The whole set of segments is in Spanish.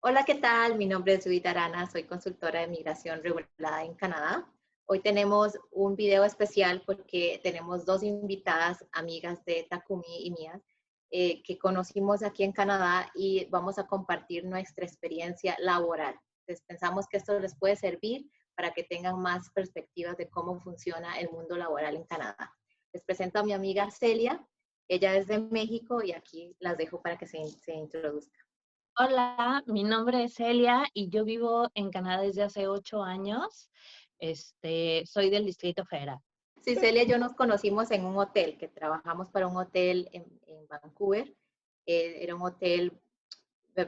Hola, ¿qué tal? Mi nombre es Judith Arana, soy consultora de migración regulada en Canadá. Hoy tenemos un video especial porque tenemos dos invitadas, amigas de Takumi y mías, que conocimos aquí en Canadá y vamos a compartir nuestra experiencia laboral. Entonces, pensamos que esto les puede servir para que tengan más perspectivas de cómo funciona el mundo laboral en Canadá. Les presento a mi amiga Celia, ella es de México y aquí las dejo para que se introduzca. Hola, mi nombre es Celia y yo vivo en Canadá desde hace 8 años. Soy del Distrito Federal. Sí, Celia y yo nos conocimos en un hotel, que trabajamos para un hotel en Vancouver. Era un hotel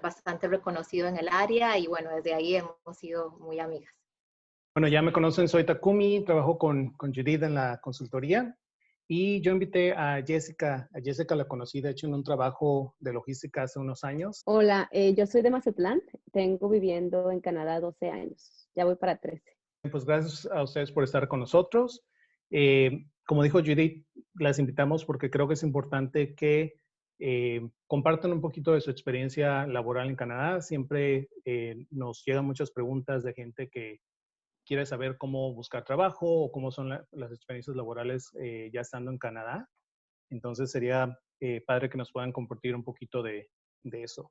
bastante reconocido en el área y bueno, desde ahí hemos sido muy amigas. Bueno, ya me conocen, soy Takumi, trabajo con Judith en la consultoría y yo invité a Jessica. A Jessica la conocí, de hecho, en un trabajo de logística hace unos años. Hola, yo soy de Mazatlán, tengo viviendo en Canadá 12 años, ya voy para 13. Pues gracias a ustedes por estar con nosotros. Como dijo Judith, las invitamos porque creo que es importante que compartan un poquito de su experiencia laboral en Canadá. Siempre nos llegan muchas preguntas de gente que quiere saber cómo buscar trabajo o cómo son las experiencias laborales ya estando en Canadá. Entonces sería padre que nos puedan compartir un poquito de eso.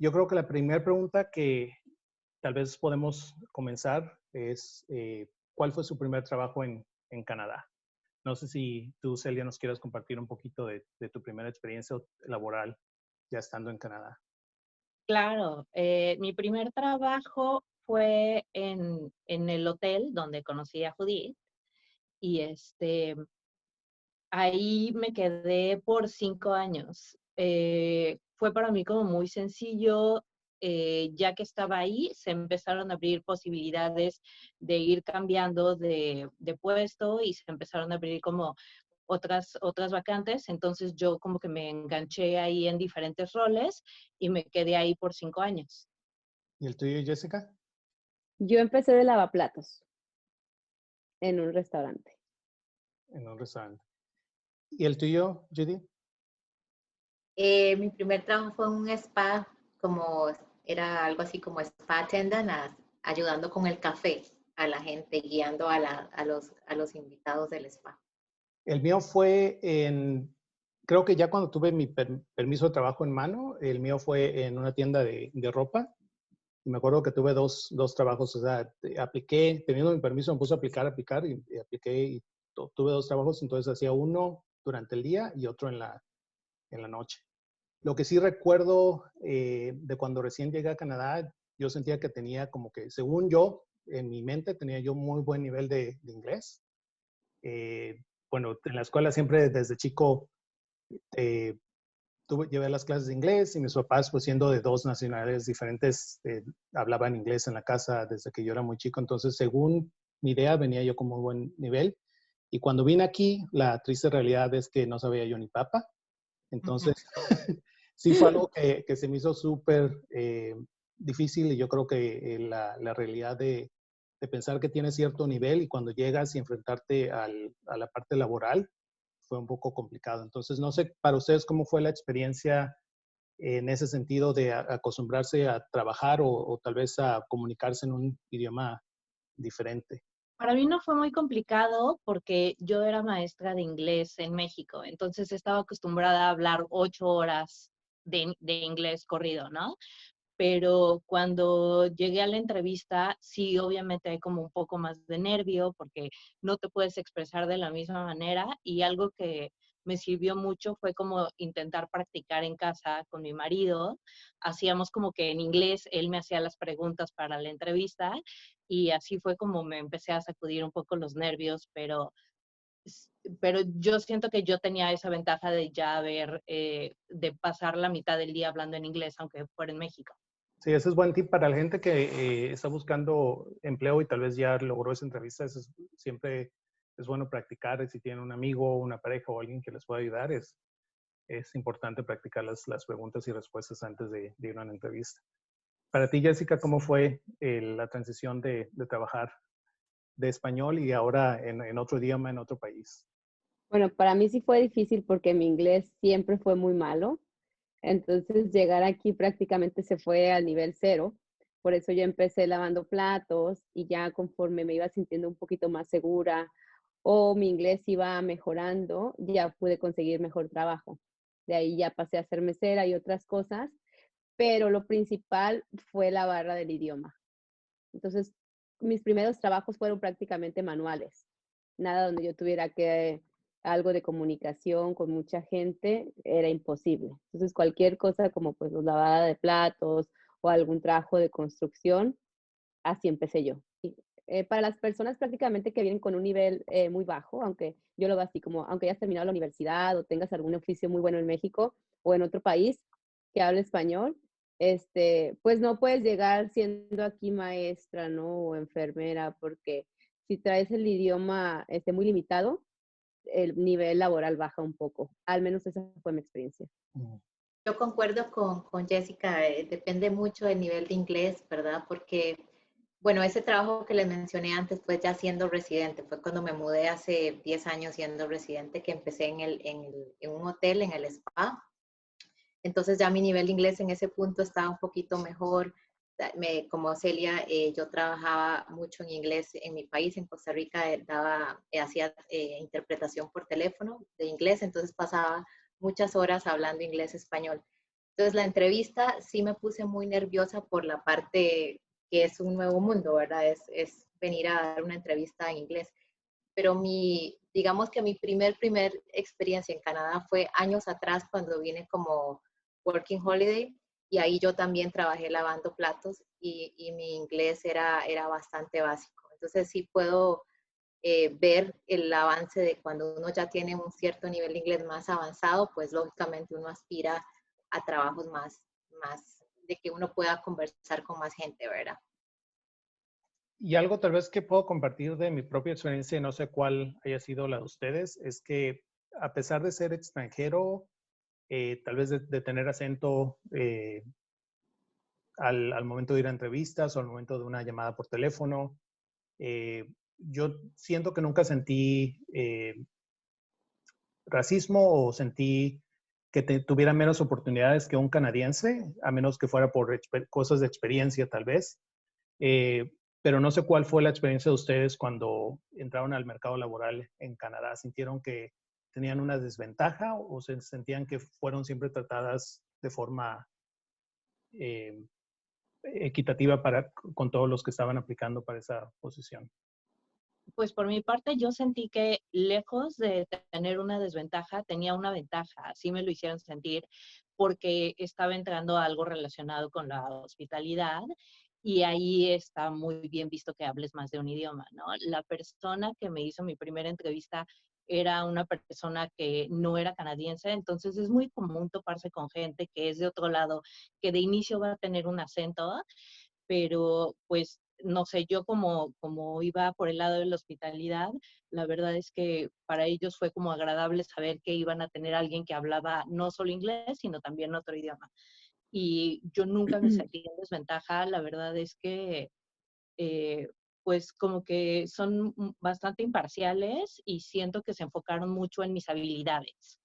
Yo creo que la primera pregunta que tal vez podemos comenzar es ¿cuál fue su primer trabajo en Canadá? No sé si tú, Celia, nos quieras compartir un poquito de tu primera experiencia laboral ya estando en Canadá. Claro, mi primer trabajo fue en el hotel donde conocí a Judith y ahí me quedé por 5 años. Fue para mí como muy sencillo, ya que estaba ahí, se empezaron a abrir posibilidades de ir cambiando de puesto y se empezaron a abrir como otras vacantes. Entonces yo como que me enganché ahí en diferentes roles y me quedé ahí por 5 años. ¿Y el tuyo, Jessica? Yo empecé de lavaplatos en un restaurante. En un restaurante. ¿Y el tuyo, Judy? Mi primer trabajo fue en un spa, como era algo así como spa attendant, ayudando con el café a la gente, guiando a los invitados del spa. El mío fue creo que ya cuando tuve mi permiso de trabajo en mano, el mío fue en una tienda de ropa. Y me acuerdo que tuve dos trabajos, o sea, apliqué, teniendo mi permiso me puse a aplicar y apliqué y tuve dos trabajos, entonces hacía uno durante el día y otro en la noche. Lo que sí recuerdo de cuando recién llegué a Canadá, yo sentía que tenía como que, según yo, en mi mente tenía yo muy buen nivel de inglés. Bueno, en la escuela siempre desde chico eh, llevé las clases de inglés y mis papás, pues siendo de dos nacionalidades diferentes, hablaban inglés en la casa desde que yo era muy chico. Entonces, según mi idea, venía yo con muy buen nivel. Y cuando vine aquí, la triste realidad es que no sabía yo ni papa. Entonces, sí fue algo que se me hizo súper difícil y yo creo que la realidad de pensar que tienes cierto nivel y cuando llegas y enfrentarte a la parte laboral fue un poco complicado. Entonces, no sé para ustedes cómo fue la experiencia en ese sentido de acostumbrarse a trabajar o tal vez a comunicarse en un idioma diferente. Para mí no fue muy complicado porque yo era maestra de inglés en México, entonces estaba acostumbrada a hablar 8 horas de inglés corrido, ¿no? Pero cuando llegué a la entrevista, sí, obviamente hay como un poco más de nervio porque no te puedes expresar de la misma manera y algo que me sirvió mucho fue como intentar practicar en casa con mi marido. Hacíamos como que en inglés, él me hacía las preguntas para la entrevista y así fue como me empecé a sacudir un poco los nervios, pero yo siento que yo tenía esa ventaja de ya haber, de pasar la mitad del día hablando en inglés, aunque fuera en México. Sí, ese es buen tip para la gente que está buscando empleo y tal vez ya logró esa entrevista. Siempre es bueno practicar. Si tienen un amigo, una pareja o alguien que les pueda ayudar, es importante practicar las preguntas y respuestas antes de ir a una entrevista. Para ti, Jessica, ¿cómo fue la transición de trabajar de español y ahora en otro idioma, en otro país? Bueno, para mí sí fue difícil porque mi inglés siempre fue muy malo. Entonces, llegar aquí prácticamente se fue al nivel cero. Por eso yo empecé lavando platos y ya conforme me iba sintiendo un poquito más segura o mi inglés iba mejorando, ya pude conseguir mejor trabajo. De ahí ya pasé a ser mesera y otras cosas, pero lo principal fue la barra del idioma. Entonces, mis primeros trabajos fueron prácticamente manuales, nada donde yo tuviera que algo de comunicación con mucha gente, era imposible. Entonces, cualquier cosa como pues lavada de platos o algún trabajo de construcción, así empecé yo. Y, para las personas prácticamente que vienen con un nivel muy bajo, aunque yo lo veo así como, aunque hayas terminado la universidad o tengas algún oficio muy bueno en México o en otro país que hable español, pues no puedes llegar siendo aquí maestra, ¿no? O enfermera, porque si traes el idioma muy limitado, el nivel laboral baja un poco. Al menos esa fue mi experiencia. Yo concuerdo con Jessica, depende mucho del nivel de inglés, ¿verdad? Porque, bueno, ese trabajo que les mencioné antes fue ya siendo residente, fue cuando me mudé hace 10 años siendo residente, que empecé en un hotel, en el spa. Entonces ya mi nivel de inglés en ese punto estaba un poquito mejor. Como Celia, yo trabajaba mucho en inglés en mi país, en Costa Rica, hacía interpretación por teléfono de inglés, entonces pasaba muchas horas hablando inglés-español. Entonces la entrevista sí me puse muy nerviosa por la parte que es un nuevo mundo, ¿verdad? Es venir a dar una entrevista en inglés. Pero digamos que mi primer experiencia en Canadá fue años atrás cuando vine como Working Holiday y ahí yo también trabajé lavando platos y mi inglés era bastante básico. Entonces sí puedo ver el avance de cuando uno ya tiene un cierto nivel de inglés más avanzado, pues lógicamente uno aspira a trabajos más de que uno pueda conversar con más gente, ¿verdad? Y algo tal vez que puedo compartir de mi propia experiencia, no sé cuál haya sido la de ustedes, es que a pesar de ser extranjero, tal vez de tener acento al momento de ir a entrevistas o al momento de una llamada por teléfono, yo siento que nunca sentí racismo o sentí que tuviera menos oportunidades que un canadiense, a menos que fuera por cosas de experiencia tal vez. Pero no sé cuál fue la experiencia de ustedes cuando entraron al mercado laboral en Canadá. ¿Sintieron que tenían una desventaja o se sentían que fueron siempre tratadas de forma eh, equitativa con todos los que estaban aplicando para esa posición? Pues por mi parte yo sentí que lejos de tener una desventaja, tenía una ventaja, así me lo hicieron sentir, porque estaba entrando a algo relacionado con la hospitalidad y ahí está muy bien visto que hables más de un idioma, ¿no? La persona que me hizo mi primera entrevista era una persona que no era canadiense, entonces es muy común toparse con gente que es de otro lado, que de inicio va a tener un acento, pero pues no sé, yo como iba por el lado de la hospitalidad, la verdad es que para ellos fue como agradable saber que iban a tener a alguien que hablaba no solo inglés, sino también otro idioma. Y yo nunca me sentí en desventaja, la verdad es que pues como que son bastante imparciales y siento que se enfocaron mucho en mis habilidades.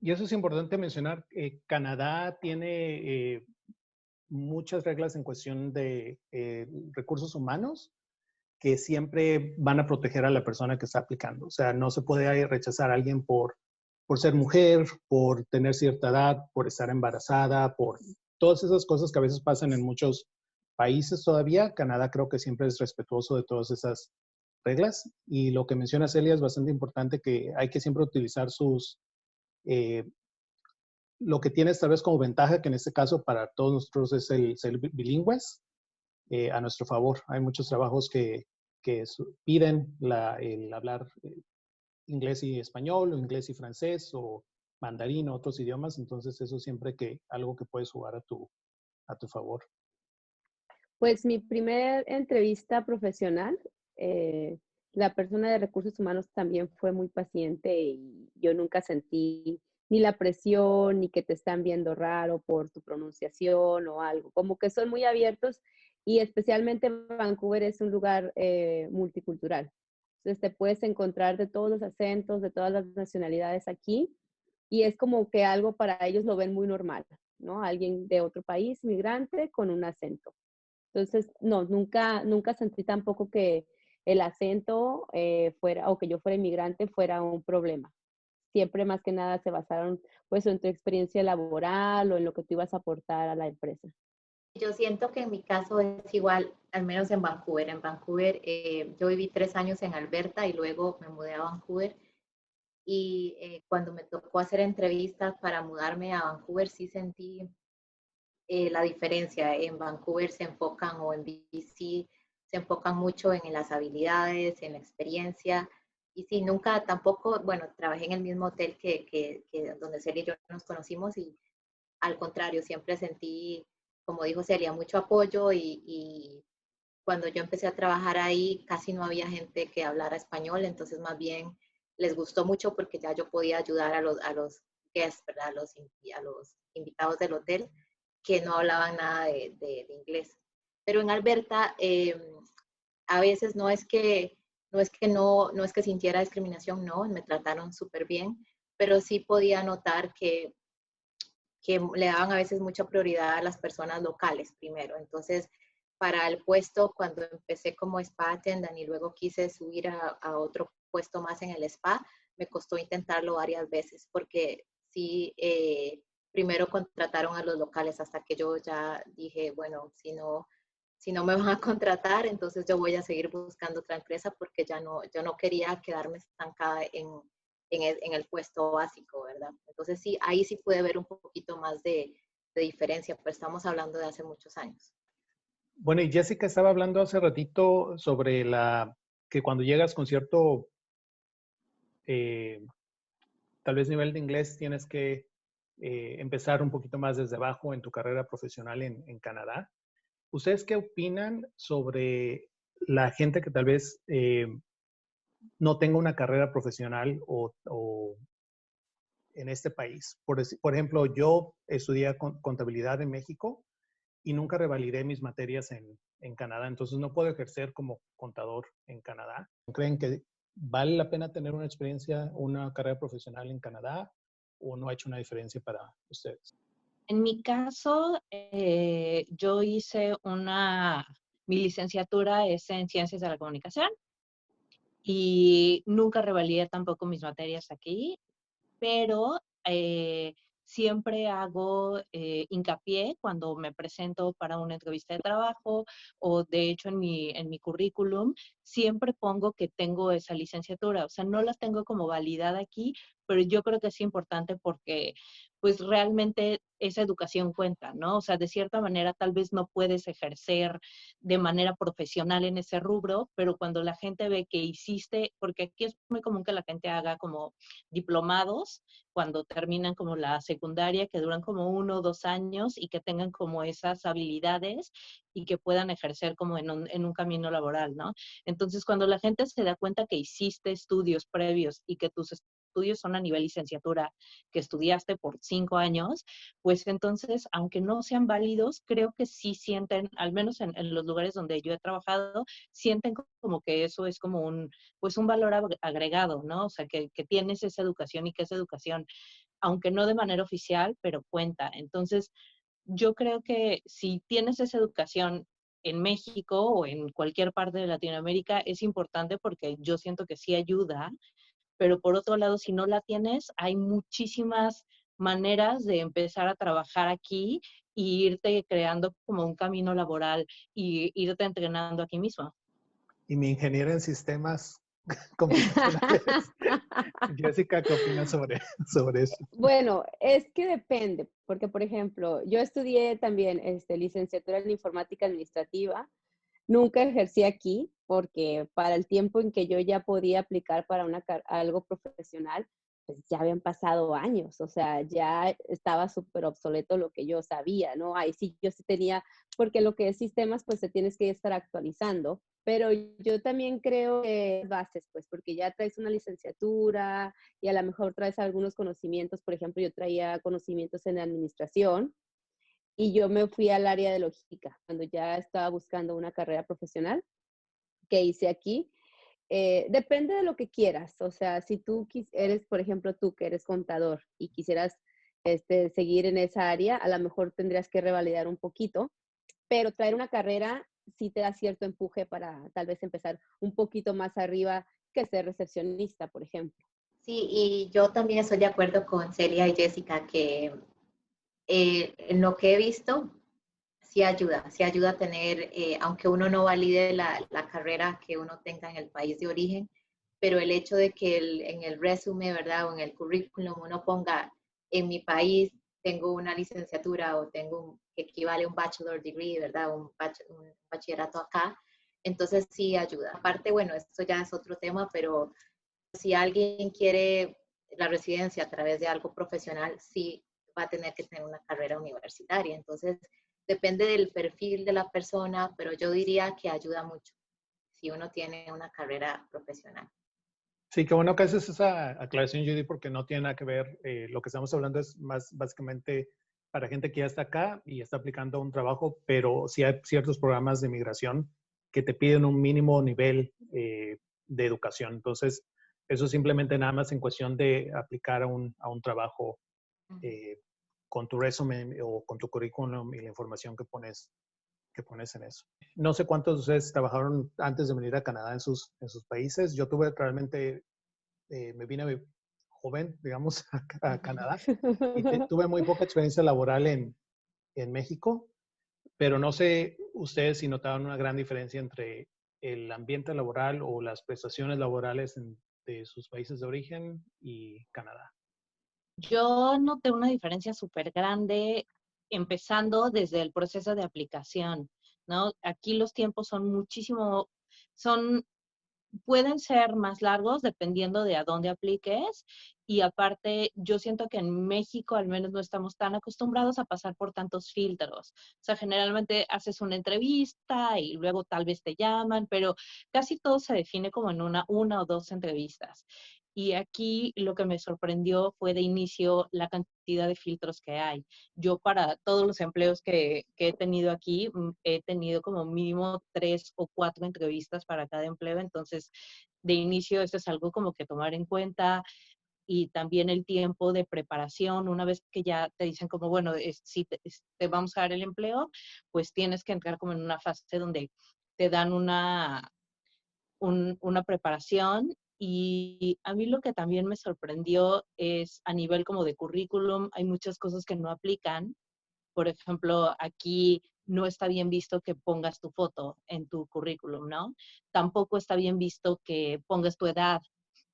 Y eso es importante mencionar. Canadá tiene muchas reglas en cuestión de recursos humanos que siempre van a proteger a la persona que está aplicando. O sea, no se puede rechazar a alguien por ser mujer, por tener cierta edad, por estar embarazada, por todas esas cosas que a veces pasan en muchos países todavía. Canadá creo que siempre es respetuoso de todas esas reglas. Y lo que menciona Celia es bastante importante, que hay que siempre utilizar eh, lo que tienes tal vez como ventaja, que en este caso para todos nosotros es el ser bilingües, a nuestro favor. Hay muchos trabajos que piden el hablar inglés y español, o inglés y francés, o mandarín, o otros idiomas. Entonces, eso siempre algo que puedes jugar a tu favor. Pues mi primera entrevista profesional, la persona de recursos humanos también fue muy paciente y yo nunca sentí ni la presión ni que te están viendo raro por tu pronunciación o algo. Como que son muy abiertos y especialmente Vancouver es un lugar multicultural. Entonces te puedes encontrar de todos los acentos, de todas las nacionalidades aquí y es como que algo para ellos lo ven muy normal, ¿no? Alguien de otro país, migrante, con un acento. Entonces, no, nunca sentí tampoco que el acento fuera, o que yo fuera inmigrante fuera un problema. Siempre más que nada se basaron pues en tu experiencia laboral o en lo que tú ibas a aportar a la empresa. Yo siento que en mi caso es igual, al menos en Vancouver. En Vancouver, yo viví 3 años en Alberta y luego me mudé a Vancouver. Y cuando me tocó hacer entrevistas para mudarme a Vancouver, sí sentí la diferencia. En Vancouver se enfocan, o en BC, se enfocan mucho en las habilidades, en la experiencia. Y sí, nunca tampoco, bueno, trabajé en el mismo hotel que donde Celia y yo nos conocimos, y al contrario, siempre sentí, como dijo Celia, mucho apoyo, y cuando yo empecé a trabajar ahí casi no había gente que hablara español, entonces más bien les gustó mucho porque ya yo podía ayudar a los guests, ¿verdad? A los invitados del hotel que no hablaban nada de inglés. Pero en Alberta, a veces no es que sintiera discriminación, no, me trataron súper bien, pero sí podía notar que le daban a veces mucha prioridad a las personas locales primero. Entonces, para el puesto, cuando empecé como spa attendant y luego quise subir a otro puesto más en el spa, me costó intentarlo varias veces porque sí, primero contrataron a los locales hasta que yo ya dije, bueno, si no me van a contratar, entonces yo voy a seguir buscando otra empresa porque yo no quería quedarme estancada en el puesto básico, ¿verdad? Entonces sí, ahí sí puede ver un poquito más de diferencia, pero estamos hablando de hace muchos años. Bueno, y Jessica estaba hablando hace ratito sobre que cuando llegas con cierto, eh, tal vez nivel de inglés, tienes que empezar un poquito más desde abajo en tu carrera profesional en Canadá. ¿Ustedes qué opinan sobre la gente que tal vez no tenga una carrera profesional o en este país? Por ejemplo, yo estudié contabilidad en México y nunca revalidé mis materias en Canadá, entonces no puedo ejercer como contador en Canadá. ¿Creen que vale la pena tener una experiencia, una carrera profesional en Canadá, o no ha hecho una diferencia para ustedes? En mi caso, yo hice mi licenciatura es en Ciencias de la Comunicación y nunca revalidé tampoco mis materias aquí, pero siempre hago hincapié cuando me presento para una entrevista de trabajo, o de hecho en mi currículum, siempre pongo que tengo esa licenciatura. O sea, no la tengo como validada aquí, pero yo creo que es importante porque pues realmente esa educación cuenta, ¿no? O sea, de cierta manera tal vez no puedes ejercer de manera profesional en ese rubro, pero cuando la gente ve que hiciste, porque aquí es muy común que la gente haga como diplomados cuando terminan como la secundaria, que duran como 1 o 2 años y que tengan como esas habilidades y que puedan ejercer como en un camino laboral, ¿no? Entonces, cuando la gente se da cuenta que hiciste estudios previos y que tus estudios son a nivel licenciatura, que estudiaste por 5 años, pues entonces, aunque no sean válidos, creo que sí sienten, al menos en los lugares donde yo he trabajado, sienten como que eso es como pues un valor agregado, ¿no? O sea, que tienes esa educación y que esa educación, aunque no de manera oficial, pero cuenta. Entonces, yo creo que si tienes esa educación en México o en cualquier parte de Latinoamérica, es importante porque yo siento que sí ayuda, pero por otro lado, si no la tienes, hay muchísimas maneras de empezar a trabajar aquí y irte creando como un camino laboral y irte entrenando aquí mismo. Y mi ingeniera en sistemas computacionales, Jessica, ¿qué opinas sobre eso? Bueno, es que depende, porque por ejemplo, yo estudié también licenciatura en informática administrativa. Nunca ejercí aquí porque para el tiempo en que yo ya podía aplicar para algo profesional, pues ya habían pasado años, o sea, ya estaba súper obsoleto lo que yo sabía, ¿no? Ahí sí, yo sí tenía, porque lo que es sistemas, pues te tienes que estar actualizando, pero yo también creo que bases, pues, porque ya traes una licenciatura y a lo mejor traes algunos conocimientos, por ejemplo, yo traía conocimientos en administración, y yo me fui al área de logística cuando ya estaba buscando una carrera profesional que hice aquí. Depende de lo que quieras. O sea, si tú eres, por ejemplo, tú que eres contador y quisieras seguir en esa área, a lo mejor tendrías que revalidar un poquito, pero traer una carrera sí te da cierto empuje para tal vez empezar un poquito más arriba que ser recepcionista, por ejemplo. Sí, y yo también estoy de acuerdo con Celia y Jessica que en lo que he visto, sí ayuda a tener, aunque uno no valide la carrera que uno tenga en el país de origen, pero el hecho de que en el resumen, ¿verdad? O en el currículum uno ponga, en mi país tengo una licenciatura o tengo que equivale a un bachelor degree, ¿verdad? Un bachillerato acá, entonces sí ayuda. Aparte, bueno, esto ya es otro tema, pero si alguien quiere la residencia a través de algo profesional, sí va a tener que tener una carrera universitaria. Entonces, depende del perfil de la persona, pero yo diría que ayuda mucho si uno tiene una carrera profesional. Sí, qué bueno que haces esa aclaración, Judy, porque no tiene nada que ver. Lo que estamos hablando es más básicamente para gente que ya está acá y está aplicando un trabajo, pero sí hay ciertos programas de migración que te piden un mínimo nivel de educación. Entonces, eso simplemente nada más en cuestión de aplicar a un trabajo eh, con tu resumen o con tu currículum y la información que pones en eso. No sé cuántos de ustedes trabajaron antes de venir a Canadá en sus países. Yo tuve realmente, me vine joven, digamos, a Canadá y tuve muy poca experiencia laboral en México, pero no sé ustedes si notaron una gran diferencia entre el ambiente laboral o las prestaciones laborales de sus países de origen y Canadá. Yo noté una diferencia súper grande empezando desde el proceso de aplicación, ¿no? Aquí los tiempos son muchísimo, son pueden ser más largos dependiendo de a dónde apliques y aparte yo siento que en México al menos no estamos tan acostumbrados a pasar por tantos filtros. O sea, generalmente haces una entrevista y luego tal vez te llaman, pero casi todo se define como en una o dos entrevistas. Y aquí lo que me sorprendió fue de inicio la cantidad de filtros que hay. Yo para todos los empleos que he tenido aquí, he tenido como mínimo 3 o 4 entrevistas para cada empleo. Entonces, de inicio, esto es algo como que tomar en cuenta y también el tiempo de preparación. Una vez que ya te dicen como, bueno, si te vamos a dar el empleo, pues tienes que entrar como en una fase donde te dan una preparación. Y a mí lo que también me sorprendió es a nivel como de currículum, hay muchas cosas que no aplican. Por ejemplo, aquí no está bien visto que pongas tu foto en tu currículum, ¿no? Tampoco está bien visto que pongas tu edad.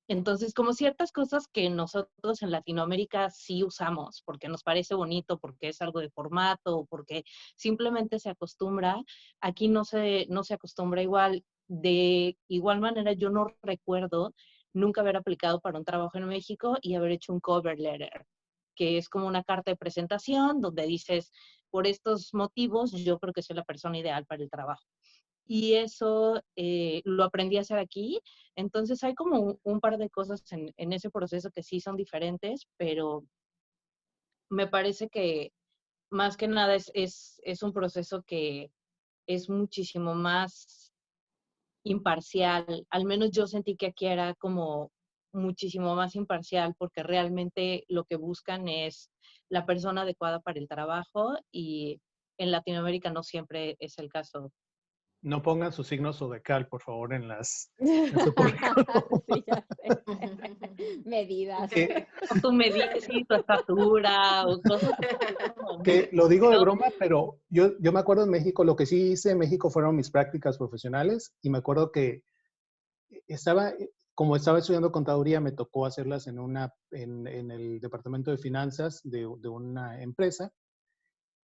Entonces, como ciertas cosas que nosotros en Latinoamérica sí usamos, porque nos parece bonito, porque es algo de formato, porque simplemente se acostumbra, aquí no se acostumbra igual. De igual manera, yo no recuerdo nunca haber aplicado para un trabajo en México y haber hecho un cover letter, que es como una carta de presentación donde dices, por estos motivos, yo creo que soy la persona ideal para el trabajo. Y eso lo aprendí a hacer aquí. Entonces hay como un par de cosas en ese proceso que sí son diferentes, pero me parece que más que nada es un proceso que es muchísimo más imparcial. Al menos yo sentí que aquí era como muchísimo más imparcial porque realmente lo que buscan es la persona adecuada para el trabajo y en Latinoamérica no siempre es el caso. No pongan su signo zodiacal, por favor, en su currículum. Sí, ya sé. Medidas. O tú me dices, sí, tu estatura, o cosas como muy... Que lo digo de broma, pero yo me acuerdo en México, lo que sí hice en México fueron mis prácticas profesionales y me acuerdo que como estaba estudiando contaduría, me tocó hacerlas en el departamento de finanzas de una empresa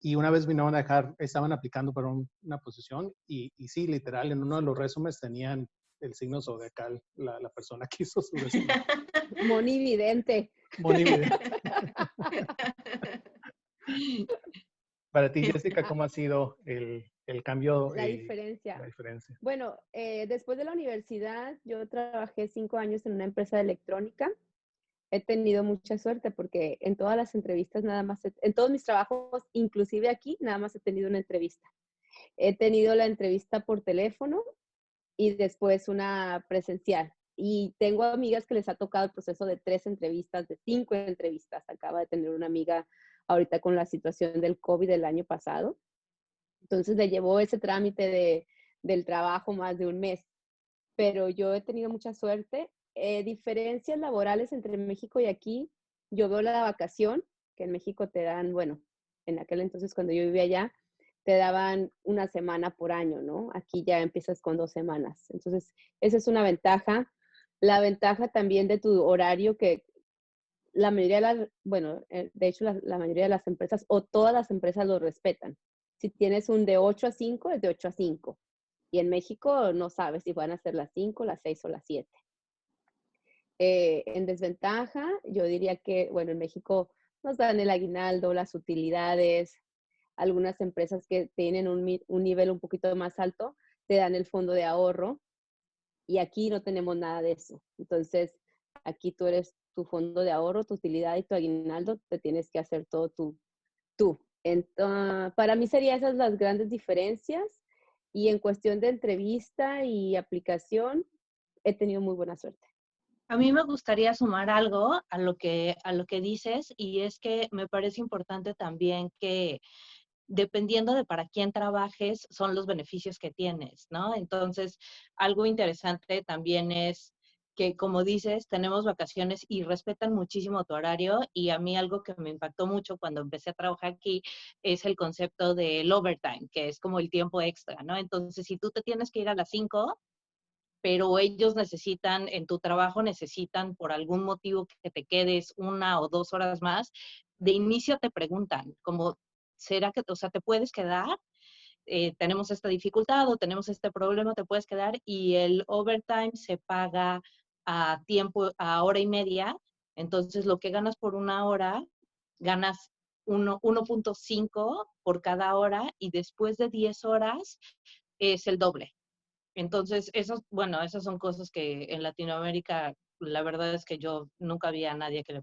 y una vez vinieron a estaban aplicando para una posición y sí, literal, en uno de los resúmenes tenían el signo zodiacal, la persona que hizo su resumen. Monividente. Monividente. Para ti, Jessica, ¿cómo ha sido el cambio, La diferencia. la diferencia? Bueno, después de la universidad, yo trabajé 5 años en una empresa de electrónica. He tenido mucha suerte porque en todas las entrevistas, nada más, en todos mis trabajos, inclusive aquí, nada más he tenido una entrevista. He tenido la entrevista por teléfono y después una presencial. Y tengo amigas que les ha tocado el proceso de 3 entrevistas, de 5 entrevistas. Acaba de tener una amiga ahorita con la situación del COVID del año pasado. Entonces le llevó ese trámite del trabajo más de un mes. Pero yo he tenido mucha suerte. Diferencias laborales entre México y aquí, yo veo la vacación, que en México te dan, bueno, en aquel entonces cuando yo vivía allá, te daban una semana por año, ¿no? Aquí ya empiezas con 2 semanas. Entonces, esa es una ventaja. La ventaja también de tu horario, que la mayoría de las, bueno, de hecho la mayoría de las empresas o todas las empresas lo respetan. Si tienes un de 8 a 5, es de 8 a 5. Y en México no sabes si van a ser las 5, las 6 o las 7. En desventaja, yo diría que, bueno, en México nos dan el aguinaldo, las utilidades, algunas empresas que tienen un nivel un poquito más alto, te dan el fondo de ahorro y aquí no tenemos nada de eso. Entonces, aquí tú eres tu fondo de ahorro, tu utilidad y tu aguinaldo, te tienes que hacer todo tú. Entonces, para mí serían esas las grandes diferencias y en cuestión de entrevista y aplicación, he tenido muy buena suerte. A mí me gustaría sumar algo a lo que dices, y es que me parece importante también que dependiendo de para quién trabajes, son los beneficios que tienes, ¿no? Entonces, algo interesante también es que, como dices, tenemos vacaciones y respetan muchísimo tu horario, y a mí algo que me impactó mucho cuando empecé a trabajar aquí es el concepto del overtime, que es como el tiempo extra, ¿no? Entonces, si tú te tienes que ir a las 5, pero ellos necesitan, en tu trabajo necesitan por algún motivo que te quedes 1 o 2 horas más, de inicio te preguntan, como, ¿será que, o sea, te puedes quedar? Tenemos esta dificultad o tenemos este problema, te puedes quedar, y el overtime se paga a tiempo, a hora y media. Entonces, lo que ganas por 1 hora, ganas 1.5 por cada hora, y después de 10 horas es el doble. Entonces, bueno, esas son cosas que en Latinoamérica, la verdad es que yo nunca vi a nadie que le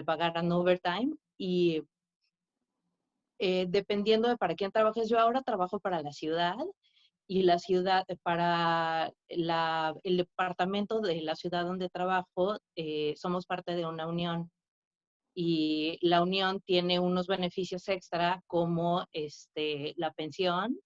pagaran overtime. Y dependiendo de para quién trabajes, yo ahora trabajo para la ciudad, y la ciudad, para el departamento de la ciudad donde trabajo, somos parte de una unión. Y la unión tiene unos beneficios extra como la pensión,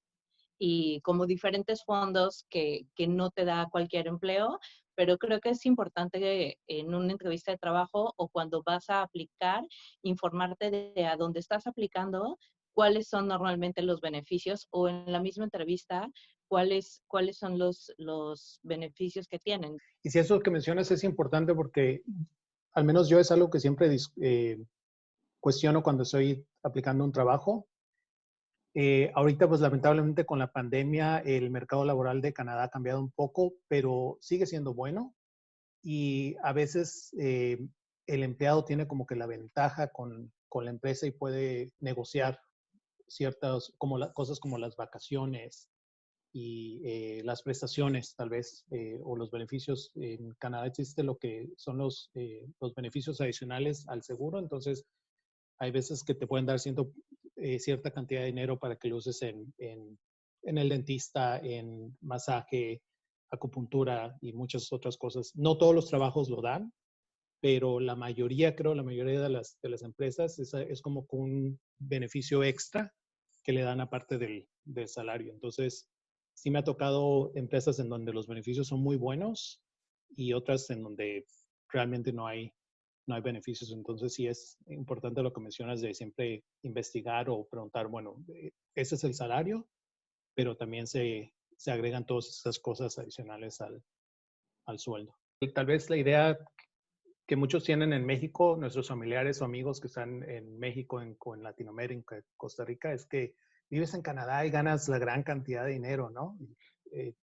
y como diferentes fondos que no te da cualquier empleo, pero creo que es importante que en una entrevista de trabajo o cuando vas a aplicar, informarte de a dónde estás aplicando, cuáles son normalmente los beneficios, o en la misma entrevista, cuáles son los beneficios que tienen. Y si eso que mencionas es importante porque al menos yo es algo que siempre cuestiono cuando estoy aplicando un trabajo. Ahorita, pues lamentablemente con la pandemia, el mercado laboral de Canadá ha cambiado un poco, pero sigue siendo bueno. Y a veces el empleado tiene como que la ventaja con la empresa y puede negociar ciertas cosas como las vacaciones y las prestaciones, tal vez, o los beneficios. En Canadá existe lo que son los beneficios adicionales al seguro. Entonces, hay veces que te pueden dar cierta cantidad de dinero para que lo uses en el dentista, en masaje, acupuntura y muchas otras cosas. No todos los trabajos lo dan, pero la mayoría, creo, la mayoría de las empresas es como un beneficio extra que le dan aparte del salario. Entonces, sí me ha tocado empresas en donde los beneficios son muy buenos y otras en donde realmente no hay beneficios. Entonces, sí es importante lo que mencionas de siempre investigar o preguntar, bueno, ese es el salario, pero también se agregan todas esas cosas adicionales al sueldo. Y tal vez la idea que muchos tienen en México, nuestros familiares o amigos que están en México, en Latinoamérica, Costa Rica, es que vives en Canadá y ganas la gran cantidad de dinero, ¿no?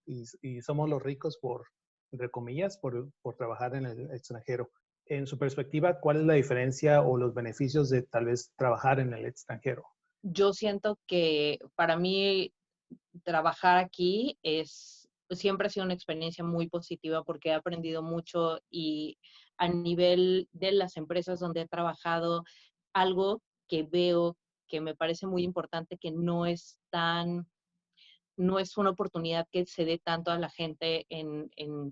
Y somos los ricos entre comillas, por trabajar en el extranjero. En su perspectiva, ¿cuál es la diferencia o los beneficios de tal vez trabajar en el extranjero? Yo siento que para mí trabajar aquí siempre ha sido una experiencia muy positiva, porque he aprendido mucho, y a nivel de las empresas donde he trabajado, algo que veo que me parece muy importante, que no es tan no es una oportunidad que se dé tanto a la gente,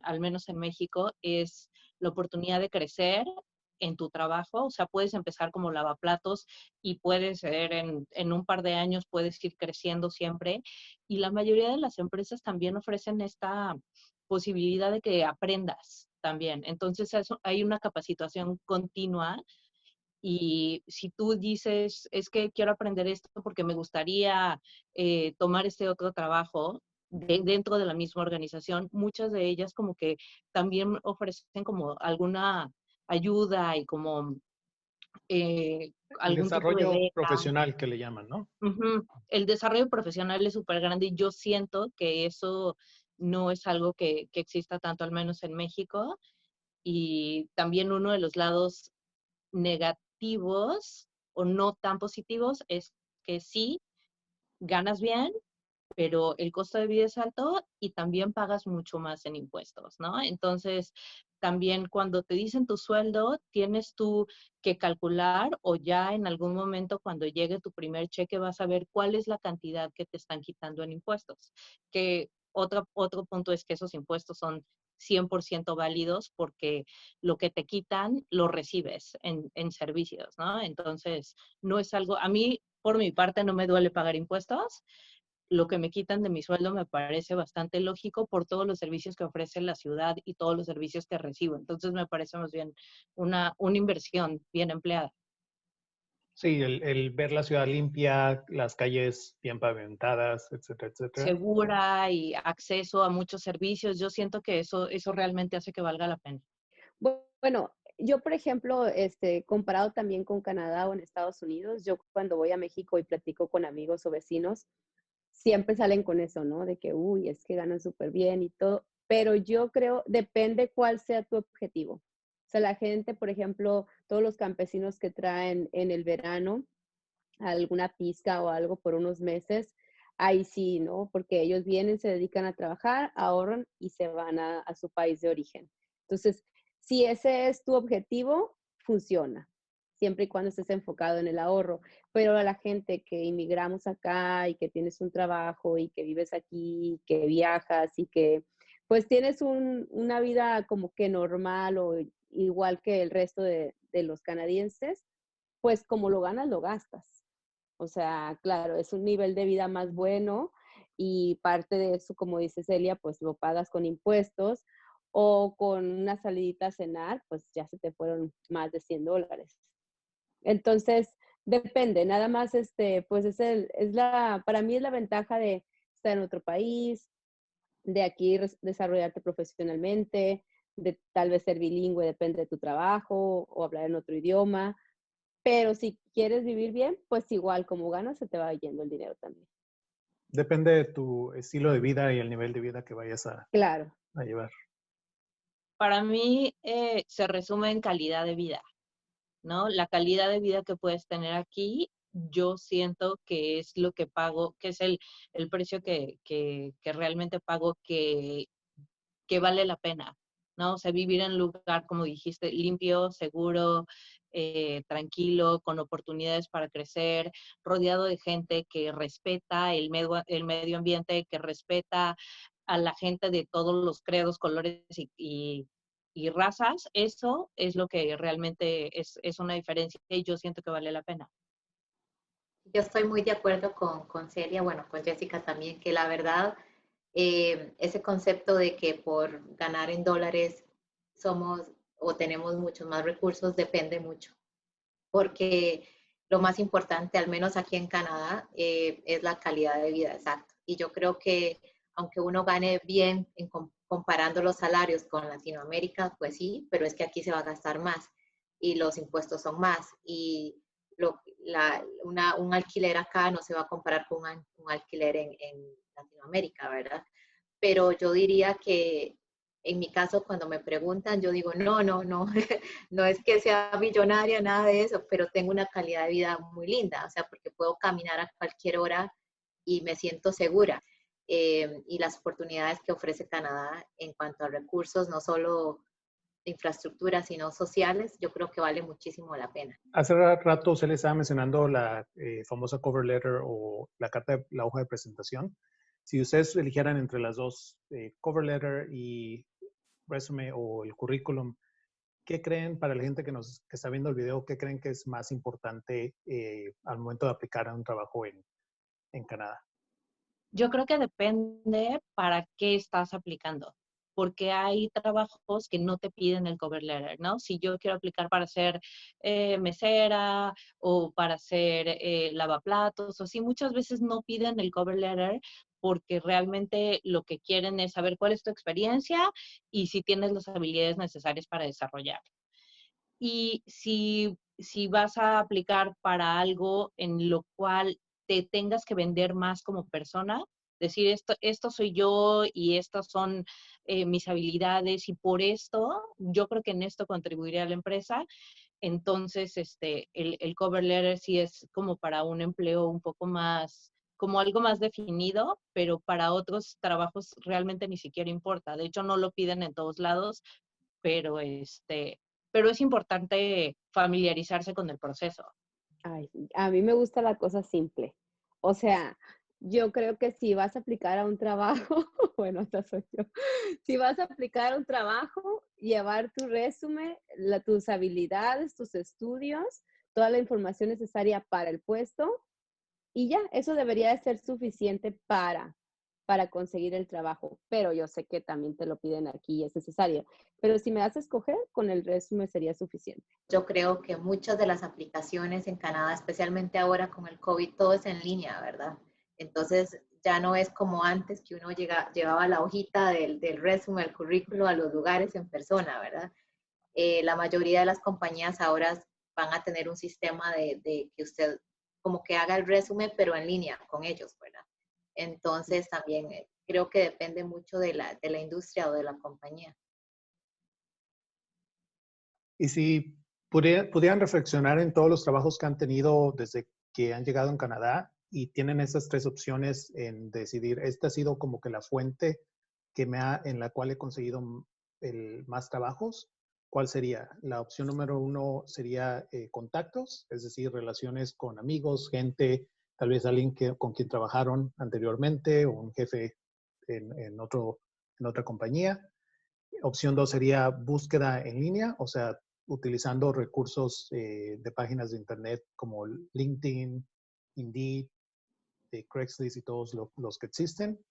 al menos en México, es la oportunidad de crecer en tu trabajo. O sea, puedes empezar como lavaplatos y puedes ser en un par de años, puedes ir creciendo siempre. Y la mayoría de las empresas también ofrecen esta posibilidad de que aprendas también. Entonces, hay una capacitación continua. Y si tú dices, es que quiero aprender esto porque me gustaría tomar este otro trabajo dentro de la misma organización, muchas de ellas como que también ofrecen como alguna ayuda y como El algún tipo de desarrollo beca. profesional que le llaman, ¿no? Ujú. El desarrollo profesional es súper grande y yo siento que eso no es algo que exista tanto, al menos en México. Y también uno de los lados negativos o no tan positivos es que sí, ganas bien, pero el costo de vida es alto y también pagas mucho más en impuestos, ¿no? Entonces, también cuando te dicen tu sueldo, tienes tú que calcular o ya en algún momento cuando llegue tu primer cheque vas a ver cuál es la cantidad que te están quitando en impuestos. Que otro punto es que esos impuestos son 100% válidos porque lo que te quitan lo recibes en servicios, ¿no? Entonces, no es algo, a mí, por mi parte, no me duele pagar impuestos. Lo que me quitan de mi sueldo me parece bastante lógico por todos los servicios que ofrece la ciudad y todos los servicios que recibo. Entonces me parece más bien una inversión bien empleada. Sí, el ver la ciudad limpia, las calles bien pavimentadas, etcétera, etcétera. Segura y acceso a muchos servicios. Yo siento que eso realmente hace que valga la pena. Bueno, yo, por ejemplo, comparado también con Canadá o en Estados Unidos, yo cuando voy a México y platico con amigos o vecinos, siempre salen con eso, ¿no? De que, uy, es que ganan súper bien y todo. Pero yo creo, depende cuál sea tu objetivo. O sea, la gente, por ejemplo, todos los campesinos que traen en el verano alguna pizca o algo por unos meses, ahí sí, ¿no? Porque ellos vienen, se dedican a trabajar, ahorran y se van a su país de origen. Entonces, si ese es tu objetivo, funciona, siempre y cuando estés enfocado en el ahorro. Pero a la gente que inmigramos acá y que tienes un trabajo y que vives aquí, que viajas y que pues tienes una vida como que normal o igual que el resto de los canadienses, pues como lo ganas, lo gastas. O sea, claro, es un nivel de vida más bueno y parte de eso, como dice Celia, pues lo pagas con impuestos o con una salidita a cenar, pues ya se te fueron más de $100. Entonces, depende, nada más, pues para mí es la ventaja de estar en otro país, de aquí desarrollarte profesionalmente, de tal vez ser bilingüe, depende de tu trabajo o hablar en otro idioma. Pero si quieres vivir bien, pues igual como ganas, se te va yendo el dinero también. Depende de tu estilo de vida y el nivel de vida que vayas Claro. a llevar. Para mí se resume en calidad de vida, ¿no? La calidad de vida que puedes tener aquí, yo siento que es lo que pago, que es el precio que realmente pago que vale la pena, ¿no? O sea, vivir en un lugar, como dijiste, limpio, seguro, tranquilo, con oportunidades para crecer, rodeado de gente que respeta el medio ambiente, que respeta a la gente de todos los credos, colores y razas, eso es lo que realmente es una diferencia y yo siento que vale la pena. Yo estoy muy de acuerdo con Celia, bueno, con Jessica también, que la verdad, ese concepto de que por ganar en dólares somos o tenemos muchos más recursos depende mucho, porque lo más importante, al menos aquí en Canadá, es la calidad de vida, exacto. Y yo creo que aunque uno gane bien comparando los salarios con Latinoamérica, pues sí, pero es que aquí se va a gastar más y los impuestos son más. Y un alquiler acá no se va a comparar con un alquiler en Latinoamérica, ¿verdad? Pero yo diría que en mi caso, cuando me preguntan, yo digo, no, no, no, no es que sea millonaria, nada de eso, pero tengo una calidad de vida muy linda, o sea, porque puedo caminar a cualquier hora y me siento segura. Y las oportunidades que ofrece Canadá en cuanto a recursos, no solo de infraestructura, sino sociales, yo creo que vale muchísimo la pena. Hace rato usted le estaba mencionando la famosa cover letter o la hoja de presentación. Si ustedes eligieran entre las dos, cover letter y resume o el currículum, ¿qué creen para la gente que está viendo el video, qué creen que es más importante al momento de aplicar a un trabajo en Canadá? Yo creo que depende para qué estás aplicando, porque hay trabajos que no te piden el cover letter, ¿no? Si yo quiero aplicar para ser mesera o para ser lavaplatos o así, muchas veces no piden el cover letter porque realmente lo que quieren es saber cuál es tu experiencia y si tienes las habilidades necesarias para desarrollar. Y si vas a aplicar para algo en lo cual te tengas que vender más como persona, decir esto soy yo y estas son mis habilidades y por esto yo creo que en esto contribuiría a la empresa. Entonces, el cover letter sí es como para un empleo un poco más, como algo más definido, pero para otros trabajos realmente ni siquiera importa. De hecho, no lo piden en todos lados, pero pero es importante familiarizarse con el proceso. Ay, a mí me gusta la cosa simple. O sea, yo creo que si vas a aplicar a un trabajo, bueno, esta soy yo. Si vas a aplicar a un trabajo, llevar tu resumen, tus habilidades, tus estudios, toda la información necesaria para el puesto y ya, eso debería de ser suficiente para conseguir el trabajo. Pero yo sé que también te lo piden aquí y es necesario. Pero si me das a escoger, con el resumen sería suficiente. Yo creo que muchas de las aplicaciones en Canadá, especialmente ahora con el COVID, todo es en línea, ¿verdad? Entonces ya no es como antes que uno llevaba la hojita del resumen, el currículo a los lugares en persona, ¿verdad? La mayoría de las compañías ahora van a tener un sistema de que usted como que haga el resumen, pero en línea con ellos, ¿verdad? Entonces también creo que depende mucho de la industria o de la compañía. Y si pudieran reflexionar en todos los trabajos que han tenido desde que han llegado en Canadá y tienen esas tres opciones en decidir, esta ha sido como que la fuente en la cual he conseguido más trabajos, ¿cuál sería? La opción número 1 sería contactos, es decir, relaciones con amigos, gente, tal vez alguien con quien trabajaron anteriormente o un jefe en otra compañía. Opción 2 sería búsqueda en línea, o sea, utilizando recursos de páginas de internet como LinkedIn, Indeed, Craigslist y todos los que existen.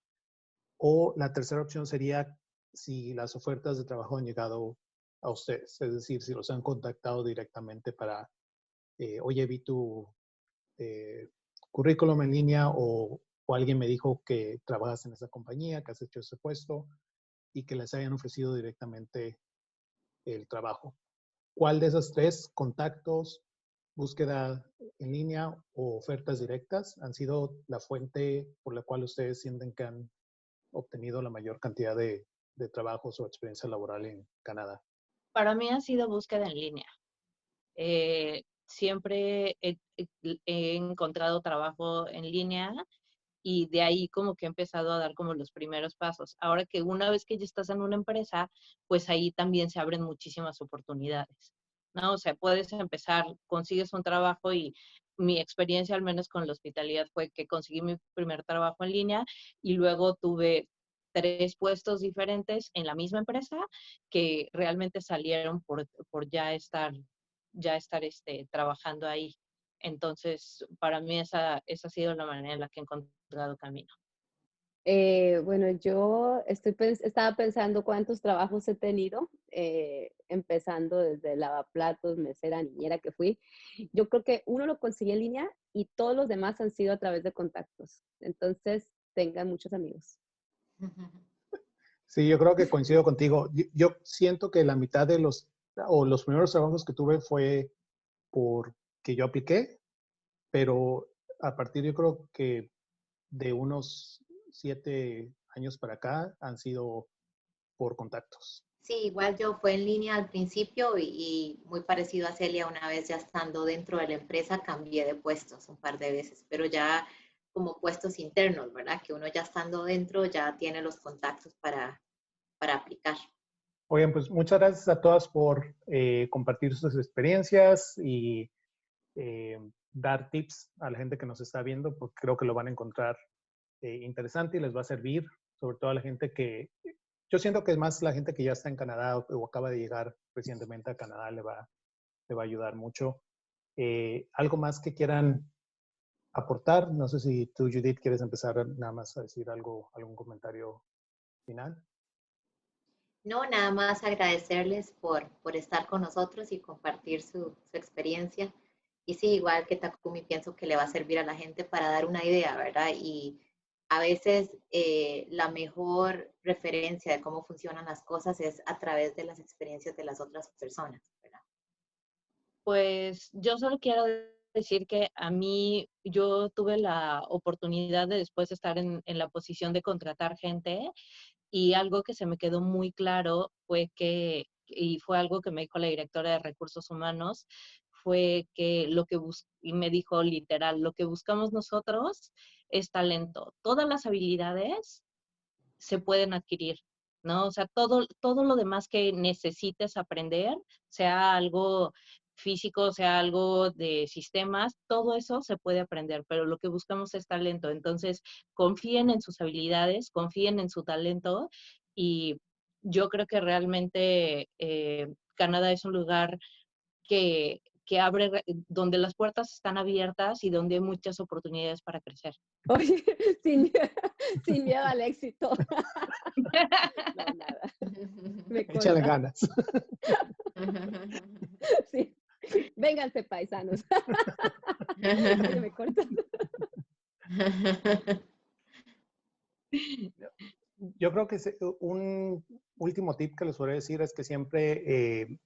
O la tercera opción sería si las ofertas de trabajo han llegado a ustedes, es decir, si los han contactado directamente para, oye, vi tu currículum en línea o alguien me dijo que trabajas en esa compañía, que has hecho ese puesto y que les hayan ofrecido directamente el trabajo. ¿Cuál de esas tres, contactos, búsqueda en línea o ofertas directas, han sido la fuente por la cual ustedes sienten que han obtenido la mayor cantidad de trabajos o experiencia laboral en Canadá? Para mí ha sido búsqueda en línea. Siempre he encontrado trabajo en línea y de ahí como que he empezado a dar como los primeros pasos. Ahora que una vez que ya estás en una empresa, pues ahí también se abren muchísimas oportunidades, ¿no? O sea, puedes empezar, consigues un trabajo y mi experiencia al menos con la hospitalidad fue que conseguí mi primer trabajo en línea y luego tuve 3 puestos diferentes en la misma empresa que realmente salieron por ya estar trabajando ahí. Entonces, para mí esa ha sido la manera en la que he encontrado camino. Bueno, yo estaba pensando cuántos trabajos he tenido, empezando desde lavaplatos, mesera, niñera que fui. Yo creo que uno lo conseguí en línea y todos los demás han sido a través de contactos. Entonces, tengan muchos amigos. Sí, yo creo que coincido contigo. Yo siento que la mitad de los primeros trabajos que tuve fue porque yo apliqué, pero a partir yo creo que de unos 7 años para acá han sido por contactos. Sí, igual yo fue en línea al principio y muy parecido a Celia, una vez ya estando dentro de la empresa cambié de puestos un par de veces, pero ya como puestos internos, ¿verdad? Que uno ya estando dentro ya tiene los contactos para aplicar. Oigan, pues muchas gracias a todas por compartir sus experiencias y dar tips a la gente que nos está viendo, porque creo que lo van a encontrar interesante y les va a servir, sobre todo a la gente que, yo siento que es más la gente que ya está en Canadá o acaba de llegar recientemente a Canadá, le va a ayudar mucho. ¿Algo más que quieran aportar? No sé si tú, Judith, quieres empezar nada más a decir algo, algún comentario final. No, nada más agradecerles por estar con nosotros y compartir su experiencia. Y sí, igual que Takumi, pienso que le va a servir a la gente para dar una idea, ¿verdad? Y a veces la mejor referencia de cómo funcionan las cosas es a través de las experiencias de las otras personas, ¿verdad? Pues yo solo quiero decir que a mí, yo tuve la oportunidad de después estar en la posición de contratar gente, y algo que se me quedó muy claro fue que, y fue algo que me dijo la directora de Recursos Humanos, fue que y me dijo literal, lo que buscamos nosotros es talento. Todas las habilidades se pueden adquirir, ¿no? O sea, todo lo demás que necesites aprender, sea algo físico, sea algo de sistemas, todo eso se puede aprender, pero lo que buscamos es talento. Entonces, confíen en sus habilidades, confíen en su talento, y yo creo que realmente Canadá es un lugar que abre, donde las puertas están abiertas y donde hay muchas oportunidades para crecer. Oye, sin miedo al éxito. No, nada. Me Échale corta. ganas. Sí. Vénganse, paisanos. Oye, me corta. Yo creo que un último tip que les podría decir es que siempre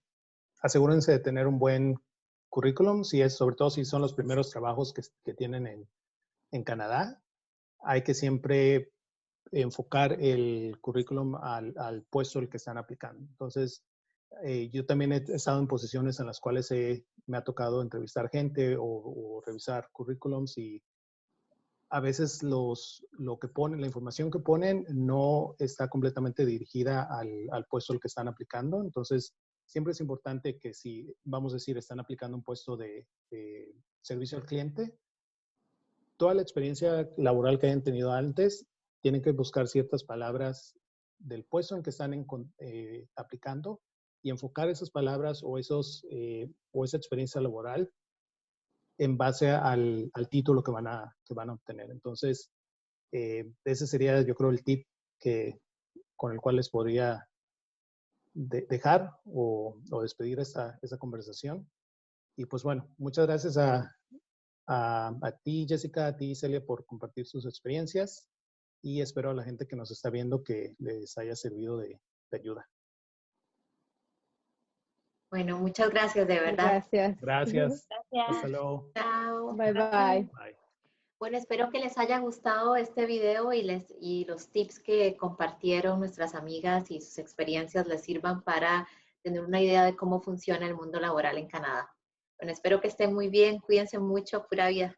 asegúrense de tener un buen currículum, sobre todo si son los primeros trabajos que tienen en Canadá. Hay que siempre enfocar el currículum al puesto al que están aplicando. Entonces, yo también he estado en posiciones en las cuales me ha tocado entrevistar gente o revisar currículums, y a veces lo que ponen, la información que ponen no está completamente dirigida al puesto al que están aplicando. Entonces, siempre es importante que si, vamos a decir, están aplicando un puesto de servicio al cliente, toda la experiencia laboral que hayan tenido antes, tienen que buscar ciertas palabras del puesto en que están aplicando y enfocar esas palabras o esa experiencia laboral en base al título que van a obtener. Entonces, ese sería, yo creo, el tip con el cual les podría dejar o despedir esta conversación. Y pues bueno, muchas gracias a ti, Jessica, a ti, Celia, por compartir sus experiencias, y espero a la gente que nos está viendo que les haya servido de ayuda. Bueno, muchas gracias, de verdad. Gracias. Gracias. Gracias. Hasta luego. Chao. Bye, bye. Bye. Bueno, espero que les haya gustado este video y los tips que compartieron nuestras amigas y sus experiencias les sirvan para tener una idea de cómo funciona el mundo laboral en Canadá. Bueno, espero que estén muy bien, cuídense mucho, pura vida.